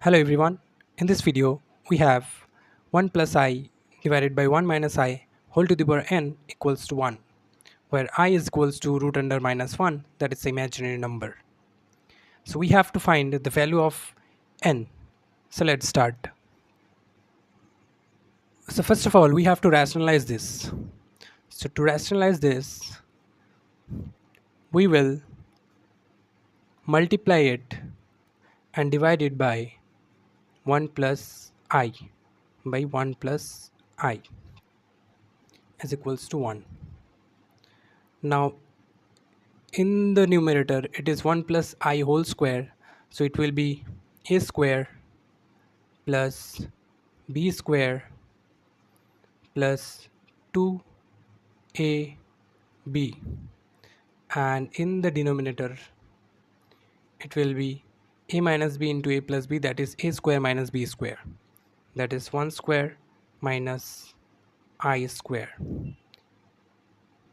Hello everyone. In this video, we have 1 plus I divided by 1 minus I whole to the power n equals to 1, where I is equals to root under minus 1, that is the imaginary number. So we have to find the value of n. So let's start. So first of all, we have to rationalize this. So to rationalize this, we will multiply it and divide it by 1 plus I by 1 plus I is equals to 1. Now in the numerator it is 1 plus I whole square, so it will be a square plus b square plus 2ab, and in the denominator it will be a minus b into a plus b, that is a square minus b square, that is 1 square minus I square,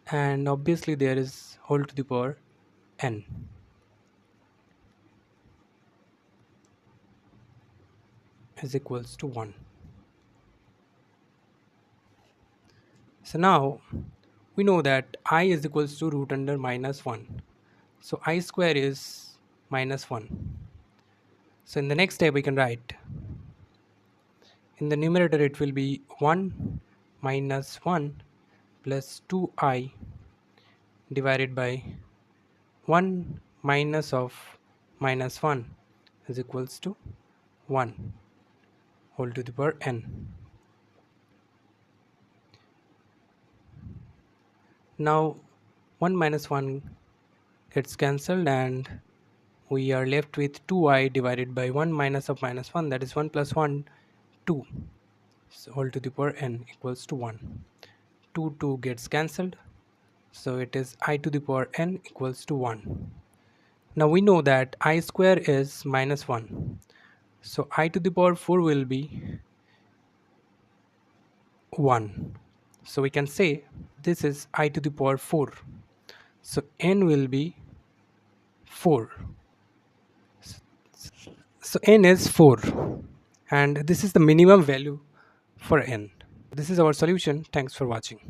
and obviously there is whole to the power n is equals to 1. So now we know that I is equals to root under minus 1. So I square is minus 1. So in the next step we can write, in the numerator it will be 1 minus 1 plus 2I divided by 1 minus of minus 1 is equals to 1 whole to the power n. Now 1 minus 1 gets cancelled and we are left with 2I divided by 1 minus of minus 1, that is 1 plus 1, 2. So whole to the power n equals to 1. 2 gets cancelled, so it is I to the power n equals to 1. Now we know that I square is minus 1. So I to the power 4 will be 1. So we can say this is I to the power 4. So n will be 4. So n is 4, and this is the minimum value for n. This is our solution. Thanks for watching.